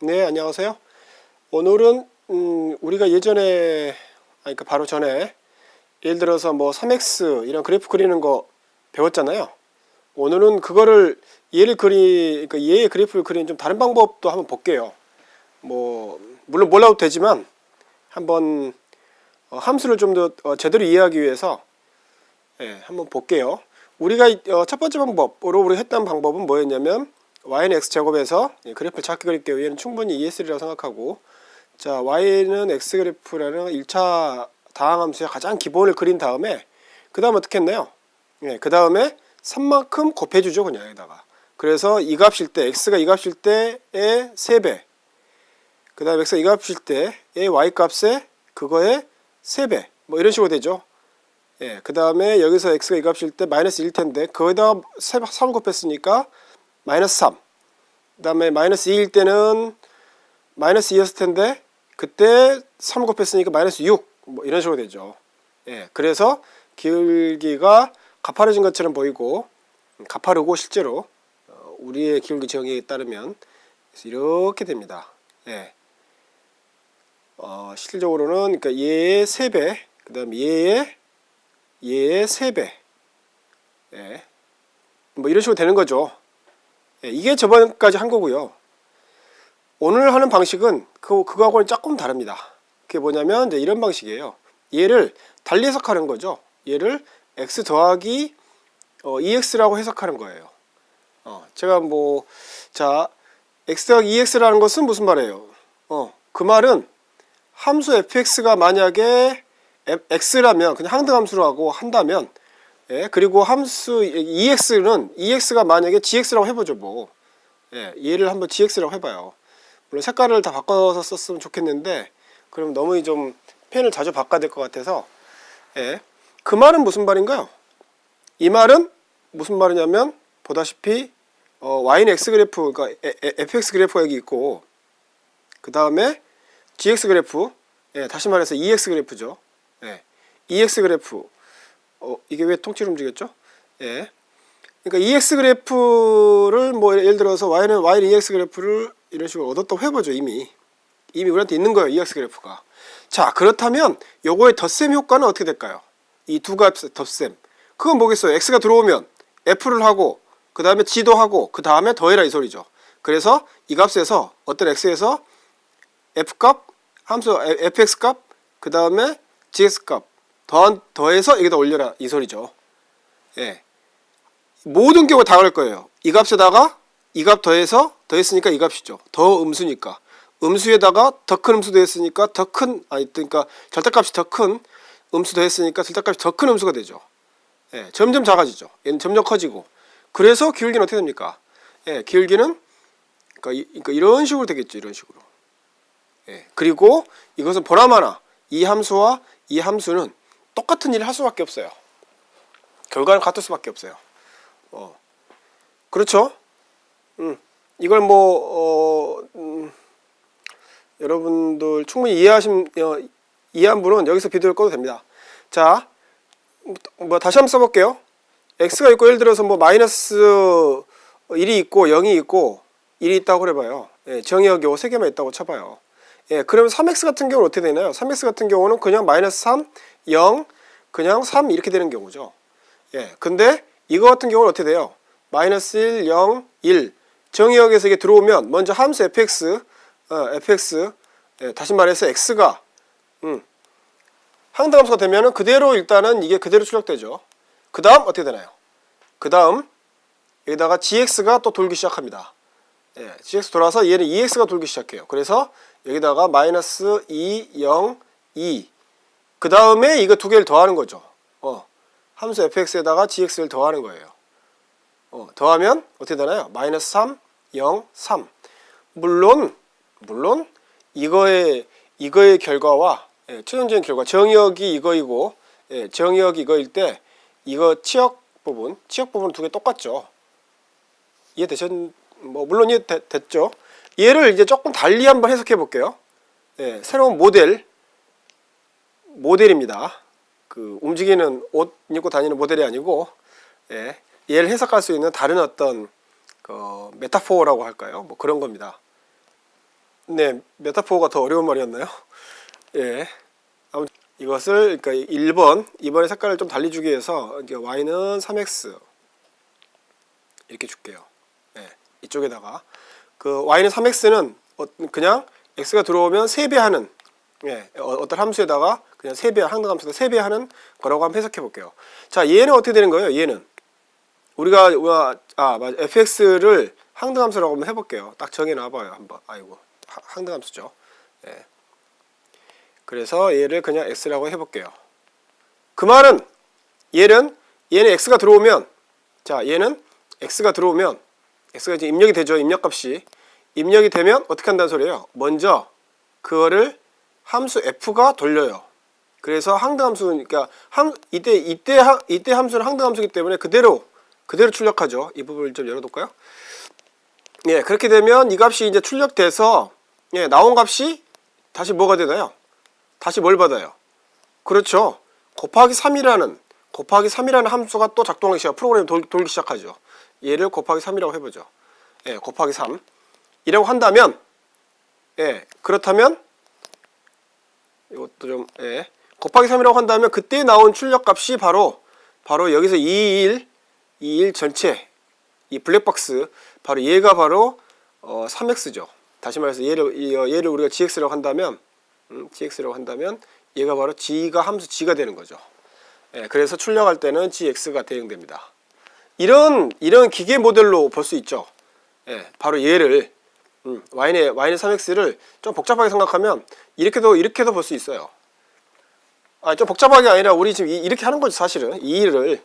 네, 안녕하세요. 오늘은 우리가 예전에 그러니까 바로 전에 예를 들어서 뭐 3x 이런 그래프 그리는 거 배웠잖아요. 오늘은 그거를 그러니까 얘의 그래프를 그리는 좀 다른 방법도 한번 볼게요. 뭐 물론 몰라도 되지만 한번 함수를 좀 더 제대로 이해하기 위해서 한번 볼게요. 우리가 첫 번째 방법으로 우리 했던 방법은 뭐였냐면 y는 x제곱에서 그래프를 작게 그릴게요. 얘는 충분히 ES라고 생각하고, 자 y는 x그래프라는 1차 다항함수의 가장 기본을 그린 다음에 그 다음 어떻게 했나요? 그 다음에 3만큼 곱해주죠. 그냥 여기다가. 그래서 이 값일 때 x가 이 값일 때의 3배, 그 다음에 x가 이 값일 때의 y값에 그거의 3배 뭐 이런 식으로 되죠. 그 다음에 여기서 x가 이 값일 때 마이너스 1 텐데 거기다가 3 곱했으니까 마이너스 3. 그 다음에 마이너스 2일 때는 마이너스 2였을 텐데 그때 3 곱했으니까 마이너스 6. 뭐 이런 식으로 되죠. 그래서 기울기가 가파르진 것처럼 보이고 가파르고 실제로 우리의 기울기 정의에 따르면 이렇게 됩니다. 실질적으로는 그러니까 얘의 3배, 그 다음에 얘의 3배, 뭐 이런 식으로 되는 거죠. 이게 저번까지 한 거고요. 오늘 하는 방식은 그거하고는 조금 다릅니다. 그게 뭐냐면 이제 이런 방식이에요. 얘를 달리 해석하는 거죠. 얘를 x 더하기 ex라고 해석하는 거예요. 제가 자 x 더하기 ex라는 것은 무슨 말이에요? 그 말은 함수 fx가 만약에 x라면 그냥 항등함수로 하고 한다면, 그리고 함수 ex가 만약에 gx라고 해보죠. 뭐 얘를 한번 gx라고 해봐요. 물론 색깔을 다 바꿔서 썼으면 좋겠는데 그럼 너무 좀 펜을 자주 바꿔야 될 것 같아서. 그 말은 무슨 말인가요? 이 말은 무슨 말이냐면 보다시피 y는 x 그래프, 그러니까 fx 그래프가 여기 있고, 그 다음에 gx 그래프, 다시 말해서 ex 그래프죠. ex 그래프, 이게 왜 통째로 움직였죠? 그러니까 ex 그래프를 뭐 예를 들어서 y는 ex 그래프를 이런 식으로 얻었다고 해보죠. 이미 우리한테 있는 거예요, ex 그래프가. 자, 그렇다면 요거의 덧셈 효과는 어떻게 될까요? 이 두 값의 덧셈, 그건 뭐겠어요? x가 들어오면 f를 하고 그 다음에 g도 하고 그 다음에 더해라 이 소리죠. 그래서 이 값에서 어떤 x에서 f값, 함수 fx값, 그 다음에 gx값 더해서 여기다 올려라 이 소리죠. 모든 경우에 다 그럴 거예요. 이 값에다가 이 값 더했으니까 이 값이죠. 더 음수니까. 음수에다가 더 큰 음수 더했으니까 그러니까 절대값이 더 큰 음수 더했으니까 절대값이 더 큰 음수가 되죠. 점점 작아지죠. 얘는 점점 커지고. 그래서 기울기는 어떻게 됩니까? 기울기는 그러니까 이런 식으로 되겠죠. 이런 식으로. 그리고 이것은 보나마나 이 함수와 이 함수는 똑같은 일을 할 수밖에 없어요. 결과는 같을 수밖에 없어요. 그렇죠? 이걸 여러분들 충분히 이해한 분은 여기서 비디오를 꺼도 됩니다. 자, 다시 한번 써볼게요. x가 있고 예를 들어서 마이너스 1이 있고 0이 있고 1이 있다고 그래봐요. 정의역이 3개만 있다고 쳐봐요. 그러면 3x 같은 경우는 어떻게 되나요? 3x 같은 경우는 그냥 마이너스 3, 0, 그냥 3 이렇게 되는 경우죠. 근데 이거 같은 경우는 어떻게 돼요? 마이너스 1, 0, 1 정의역에서 이게 들어오면 먼저 함수 fx, 다시 말해서 x가 항등함수가 되면은 그대로 일단은 이게 그대로 출력되죠. 그 다음 어떻게 되나요? 그 다음 여기다가 gx가 또 돌기 시작합니다. gx 돌아서 얘는 ex가 돌기 시작해요. 그래서 여기다가 마이너스 2, 0, 2 그 다음에 이거 두 개를 더하는 거죠. 함수 fx에다가 gx를 더하는 거예요. 더하면 어떻게 되나요? 마이너스 3, 0, 3 물론 이거의 결과와 최종적인 결과 정의역이 이거이고 정의역이 이거일 때 이거 치역 부분 두 개 똑같죠. 물론 이해됐죠? 얘를 이제 조금 달리 한번 해석해 볼게요. 새로운 모델입니다. 그 움직이는 옷 입고 다니는 모델이 아니고, 얘를 해석할 수 있는 다른 어떤 메타포라고 할까요? 뭐 그런 겁니다. 네, 메타포가 더 어려운 말이었나요? 예. 아무튼 이것을 그러니까 2번의 색깔을 좀 달리 주기 위해서 이제 y는 3x 이렇게 줄게요. 예. 이쪽에다가 그 y는 3x는 그냥 x가 들어오면 3배하는 예, 어떤 함수에다가 그냥 3배 항등함수에다 3배하는 거라고 한번 해석해 볼게요. 자, 얘는 어떻게 되는 거예요? 얘는 우리가 맞아. fx를 항등함수라고 한번 해볼게요. 딱 정해 놔봐요 한번. 아이고 항등함수죠. 예. 그래서 얘를 그냥 x라고 해볼게요. 그 말은 얘는 x가 들어오면 자 얘는 x가 들어오면 x가 이제 입력이 되죠. 입력값이 입력이 되면 어떻게 한다는 소리예요? 먼저 그거를 함수 f가 돌려요. 그래서 항등함수 그러니까 이때 함수는 항등함수이기 때문에 그대로 출력하죠. 이 부분을 좀 열어둘까요? 예, 그렇게 되면 이 값이 이제 출력돼서 예, 나온 값이 다시 뭐가 되나요? 다시 뭘 받아요? 그렇죠. 곱하기 3이라는 함수가 또 작동하기 시작 프로그램이 돌기 시작하죠. 얘를 곱하기 3이라고 해보죠. 예, 곱하기 3 이라고 한다면 예, 그렇다면 이것도 좀 예, 곱하기 3이라고 한다면 그때 나온 출력값이 바로 여기서 21 전체 이 블랙박스 바로 얘가 바로 3x죠. 다시 말해서 얘를 우리가 gx라고 한다면 얘가 바로 g가 함수 g가 되는 거죠. 예, 그래서 출력할 때는 gx가 대응됩니다. 이런 기계 모델로 볼 수 있죠. 예, 바로 얘를 y는 3x를 좀 복잡하게 생각하면 이렇게도 볼 수 있어요. 좀 복잡하게 아니라 우리 지금 이렇게 하는 거죠. 사실은 이 일을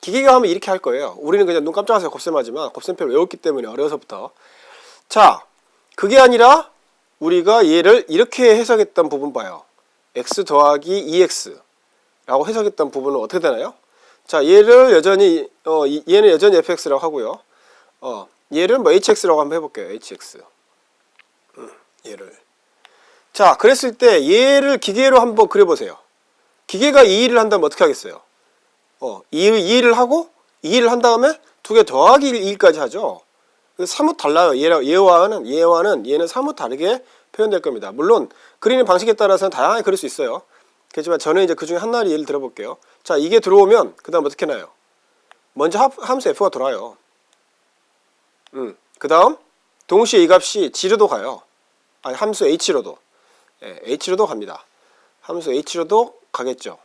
기계가 하면 이렇게 할 거예요. 우리는 그냥 눈 깜짝해서 곱셈하지만 곱셈표를 외웠기 때문에 어려서부터. 자, 그게 아니라 우리가 얘를 이렇게 해석했던 부분 봐요. x 더하기 2x 라고 해석했던 부분은 어떻게 되나요? 자, 얘는 여전히 fx라고 하고요. 얘를 뭐 hx라고 한번 해볼게요. hx. 얘를. 자, 그랬을 때 얘를 기계로 한번 그려보세요. 기계가 이 일을 한다면 어떻게 하겠어요? 이 일을 하고 이 일을 한 다음에 두 개 더하기 2까지 하죠. 사뭇 달라요. 얘는 사뭇 다르게 표현될 겁니다. 물론 그리는 방식에 따라서는 다양하게 그릴 수 있어요. 그렇지만 저는 이제 그 중에 하나를 예를 들어볼게요. 자, 이게 들어오면 그 다음 어떻게 나요? 먼저 함수 f가 돌아요. 그 다음 동시에 이 값이 g로도 가요. 아니, 함수 h로도. 예, h로도 갑니다. 함수 h로도 가겠죠.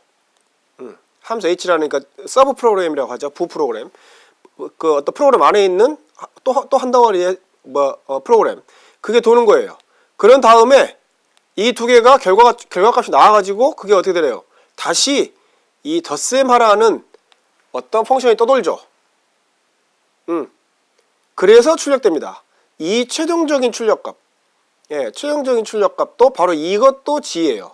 함수 h라는 그러니까 서브 프로그램이라고 하죠. 부 프로그램. 그 어떤 프로그램 안에 있는 또 한 덩어리의 프로그램. 그게 도는 거예요. 그런 다음에 이 두 개가 결과값이 나와가지고 그게 어떻게 되나요? 다시 이 덧셈 하라는 어떤 펑션이 떠돌죠. 그래서 출력됩니다. 이 최종적인 출력값. 예, 최종적인 출력값도 바로 이것도 g예요.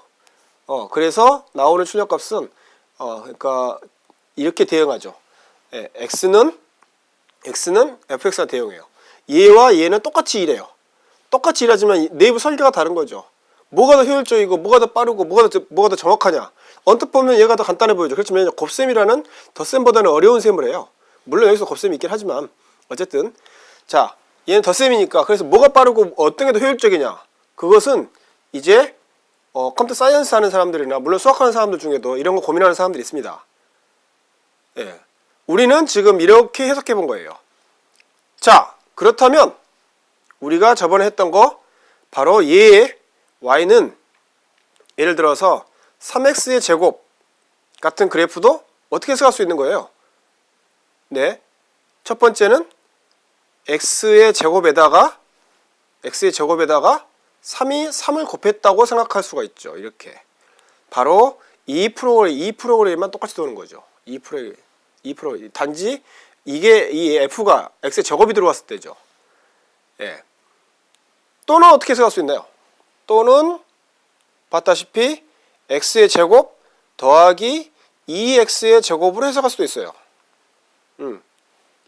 그래서 나오는 출력값은 그러니까 이렇게 대응하죠. 예, x는 fx가 대응해요. 얘와 얘는 똑같이 일해요. 똑같이 일하지만 내부 설계가 다른 거죠. 뭐가 더 효율적이고 뭐가 더 빠르고 뭐가 더 정확하냐. 언뜻 보면 얘가 더 간단해 보이죠. 그렇지만 곱셈이라는 덧셈보다는 어려운 셈을 해요. 물론 여기서 곱셈이 있긴 하지만 어쨌든 자, 얘는 덧셈이니까 그래서 뭐가 빠르고 어떤 게 더 효율적이냐. 그것은 이제 컴퓨터 사이언스 하는 사람들이나 물론 수학하는 사람들 중에도 이런 거 고민하는 사람들이 있습니다. 예. 우리는 지금 이렇게 해석해 본 거예요. 자, 그렇다면 우리가 저번에 했던 거 바로 얘의 y는 예를 들어서 3x의 제곱 같은 그래프도 어떻게 해석할 수 있는 거예요? 네. 첫 번째는 x의 제곱에다가 3을 곱했다고 생각할 수가 있죠. 이렇게. 바로 이 프로그램만 똑같이 도는 거죠. 이 프로그램. 단지 이게 이 f가 x의 제곱이 들어왔을 때죠. 예. 또는 어떻게 해석할 수 있나요? 또는 봤다시피 x의 제곱 더하기 2x의 제곱으로 해석할 수도 있어요.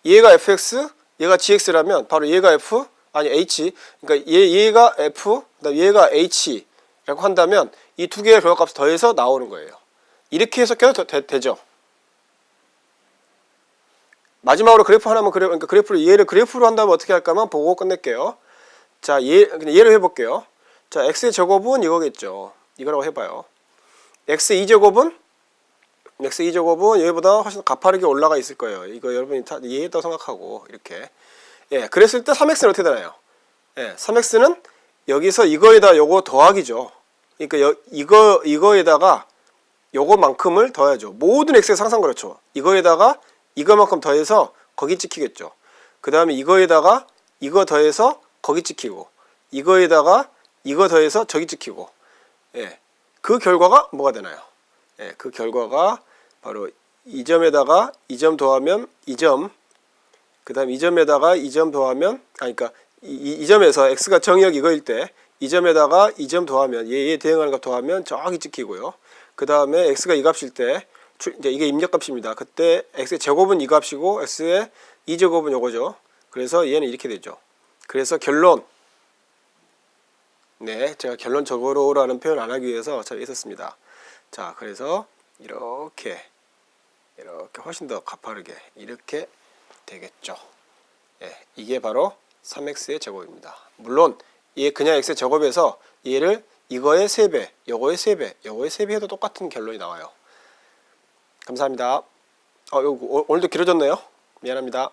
얘가 fx, 얘가 gx라면 바로 얘가 f, 아니 h, 그러니까 얘가 f, 그다음 얘가 h라고 한다면 이 두 개의 결과값을 더해서 나오는 거예요. 이렇게 해석해도 되죠. 마지막으로 그래프 하나만 그러니까 얘를 그래프로 한다면 어떻게 할까만 보고 끝낼게요. 자, 그냥 예를 해볼게요. 자, x의 제곱은 이거겠죠. 이거라고 해봐요. x 2제곱은 여기보다 훨씬 가파르게 올라가 있을 거예요. 이거 여러분이 다 이해했다고 생각하고 이렇게. 예, 그랬을 때 3x는 어떻게 되나요? 예, 3x는 여기서 이거에다 요거 더하기죠. 그러니까 이거에다가 요거만큼을 더해야죠. 모든 x의 상상 그렇죠. 이거에다가 이거만큼 더해서 거기 찍히겠죠. 그 다음에 이거에다가 이거 더해서 거기 찍히고, 이거에다가 이거 더해서 저기 찍히고. 예, 그 결과가 뭐가 되나요? 예, 그 결과가 바로 이 점에다가 이 점 더하면 2점, 그 다음 이 점에다가 2점 더하면, 그러니까 이 점에서 x가 정의역 이거일 때 이 점에다가 2점 더하면 얘 대응하는 거 더하면 저기 찍히고요. 그 다음에 x가 이 값일 때 이제 이게 입력값입니다. 그때 x의 제곱은 이 값이고 x의 2제곱은 요거죠. 그래서 얘는 이렇게 되죠. 그래서 결론, 네, 제가 결론적으로라는 표현 안 하기 위해서 잘 있었습니다. 자, 그래서 이렇게 훨씬 더 가파르게 이렇게 되겠죠. 예, 이게 바로 3x의 제곱입니다. 물론 얘 그냥 x의 제곱에서 얘를 이거의 3배, 요거의 3배, 요거의 3배 해도 똑같은 결론이 나와요. 감사합니다. 오늘도 길어졌네요. 미안합니다.